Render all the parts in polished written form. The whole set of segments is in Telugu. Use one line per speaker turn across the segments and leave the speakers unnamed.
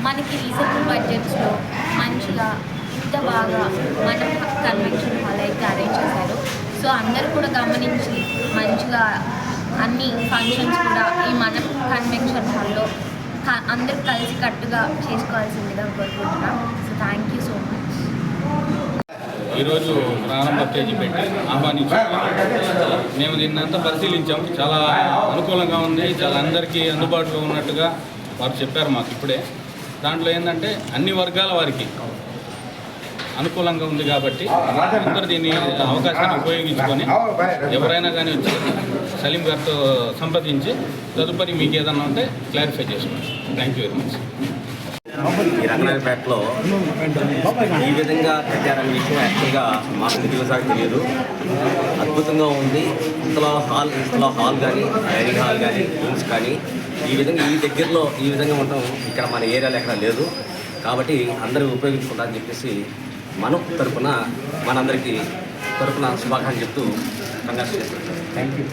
మనకి రీజనబుల్ బడ్జెట్స్లో మంచిగా ఇంత బాగా మనం కన్వెన్షన్ హాల్ అయితే అరేంజ్ చేశారు. సో అందరూ కూడా గమనించి మంచిగా అన్ని ఫంక్షన్స్ కూడా ఈ మనం కన్వెన్షన్ హాల్లో అందరూ కలిసి కట్టుగా చేసుకోవాల్సిందిగా కోరుకుంటున్నాం. So thank you so much.
ఈరోజు ప్రారంభ తేదీ పెట్టి ఆహ్వానించాం. మేము దీన్నంతా పరిశీలించాం. చాలా అనుకూలంగా ఉంది, చాలా అందరికీ అందుబాటులో ఉన్నట్టుగా వారు చెప్పారు మాకు ఇప్పుడే. దాంట్లో ఏంటంటే అన్ని వర్గాల వారికి అనుకూలంగా ఉంది కాబట్టి అందరూ దీన్ని అవకాశాన్ని ఉపయోగించుకొని ఎవరైనా కానీ వచ్చి సలీం గారితో సంప్రదించి తదుపరి మీకు ఏదన్నా ఉంటే క్లారిఫై చేసుకోండి. Thank you very much.
ఈ రంగనాయకపేటలో ఈ విధంగా పెట్టారనే విషయం యాక్చువల్గా మాకు తెలియసాగా తెలియదు. అద్భుతంగా ఉంది. ఇంతలో హాల్ కానీ డైనింగ్ హాల్ కానీ రూమ్స్ కానీ ఈ విధంగా ఈ దగ్గరలో ఈ విధంగా ఉండటం ఇక్కడ మన ఏరియాలో ఎక్కడ లేదు. కాబట్టి అందరూ ఉపయోగించుకుంటారని చెప్పేసి మనం తరఫున మనందరికీ తరఫున శుభాకాంక్షలు చెప్తూ కంగ్రాట్స్ చేస్తున్నాం. Thank you.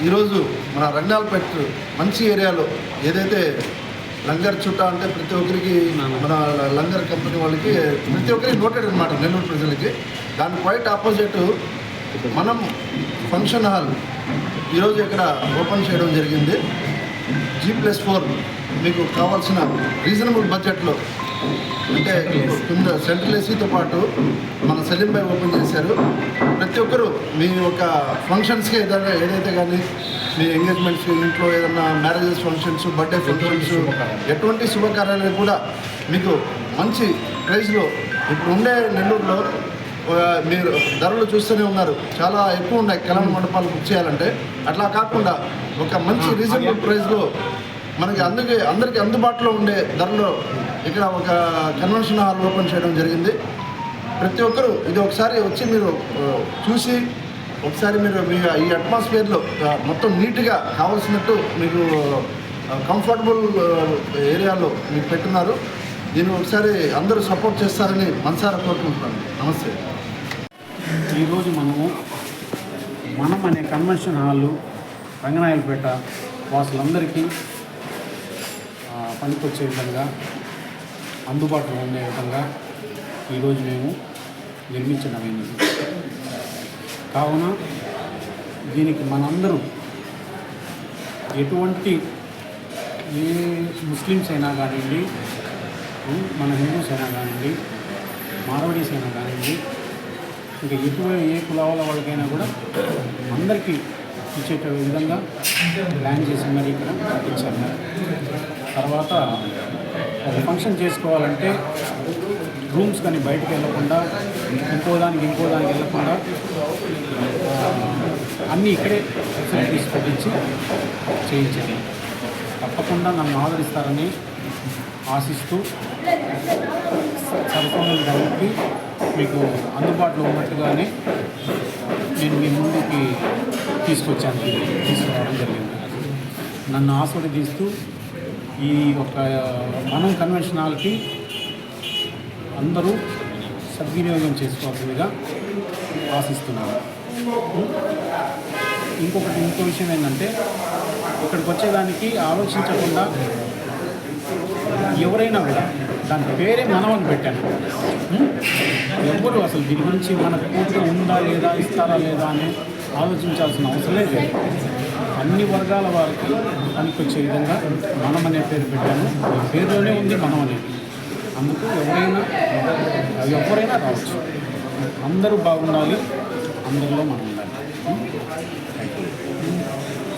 ఈరోజు మన రంగాలపేట మంచి ఏరియాలో ఏదైతే లంగర్ చుట్టా అంటే ప్రతి ఒక్కరికి మన లంగర్ కంపెనీ వాళ్ళకి ప్రతి ఒక్కరికి నోటెడ్ అనమాట నెల్లూరు ప్రజలకి. దాని క్వైట్ ఆపోజిట్ మనం ఫంక్షన్ హాల్ ఈరోజు ఇక్కడ ఓపెన్ చేయడం జరిగింది. G+4 మీకు కావాల్సిన రీజనబుల్ బడ్జెట్లో అంటే కింద సెంట్రల్ ఏసీతో పాటు మన సలీం భాయ్ ఓపెన్ చేశారు. ప్రతి ఒక్కరూ మీ యొక్క ఫంక్షన్స్కి ఏదైతే కానీ మీ ఎంగేజ్మెంట్స్, ఇంట్లో ఏదైనా మ్యారేజెస్ ఫంక్షన్స్, బర్త్డే ఫంక్షన్స్, ఎటువంటి శుభకార్యాలు కూడా మీకు మంచి ప్రైస్లో ఇప్పుడు ఉండే నెల్లూరులో మీరు ధరలు చూస్తూనే ఉన్నారు, చాలా ఎక్కువ ఉన్నాయి కళ్యాణ మండపాలు బుక్ చేయాలంటే. అట్లా కాకుండా ఒక మంచి రీజనబుల్ ప్రైస్లో మనకి అందరికీ అందుబాటులో ఉండే ధరలో ఇక్కడ ఒక కన్వెన్షన్ హాల్ ఓపెన్ చేయడం జరిగింది. ప్రతి ఒక్కరూ ఇది ఒకసారి వచ్చి మీరు చూసి ఒకసారి మీరు మీ ఈ అట్మాస్ఫియర్లో మొత్తం నీట్గా కావాల్సినట్టు మీకు కంఫర్టబుల్ ఏరియాలో మీకు పెట్టున్నారు. దీన్ని ఒకసారి అందరూ సపోర్ట్ చేస్తారని మనసారా కోరుకుంటున్నాను. నమస్తే.
ఈరోజు మనం అనే కన్వెన్షన్ హాలు రంగనాయకపేట వాసులందరికీ పనికొచ్చే విధంగా అందుబాటులో ఉండే విధంగా ఈరోజు మేము నిర్మించడమైనది. కావున దీనికి మనందరూ ఎటువంటి ఏ ముస్లిమ్స్ అయినా కానివ్వండి, మన హిందూస్ అయినా కానివ్వండి, మార్వాడీస్ అయినా కానివ్వండి, ఇంకా ఏ కులాల వాళ్ళకైనా కూడా అందరికీ ఇచ్చేట విధంగా ప్లాన్ చేసి మరి ఇక్కడ ఇచ్చారు. తర్వాత ఒక ఫంక్షన్ చేసుకోవాలంటే రూమ్స్ కానీ బయటకు వెళ్ళకుండా ఇంకో దానికి వెళ్ళకుండా అన్నీ ఇక్కడే ఫెసిలిటీస్ పెట్టించి చేయించారు. తప్పకుండా నన్ను ఆదరిస్తారని ఆశిస్తూ సరసమైన ధరలకి మీకు అందుబాటులో ఉన్నట్టుగానే నేను మీ ముందుకి తీసుకురావడం జరిగింది. నన్ను ఆస్వాదిస్తూ ఈ ఒక మనం కన్వెన్షన్ హాల్కి అందరూ సద్వినియోగం చేసుకోవాల్సిందిగా ఆశిస్తున్నాను. ఇంకో విషయం ఏంటంటే ఇక్కడికి వచ్చేదానికి ఆలోచించకుండా ఎవరైనా కూడా దాని పేరే మనం అని పెట్టాను. ఎవరు అసలు దీని గురించి మన పూర్తిగా ఉందా లేదా, ఇస్తారా లేదా అని ఆలోచించాల్సిన అవసరం లేదు. అన్ని వర్గాల వారికి పనికొచ్చే విధంగా మనం అనే పేరు పెట్టాను. ఈ పేరులోనే ఉంది మనం అనేది. అందుకు ఎవరైనా రావచ్చు. అందరూ బాగుండాలి, అందరిలో మనం ఉండాలి.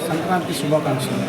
సంక్రాంతి శుభాకాంక్షలు.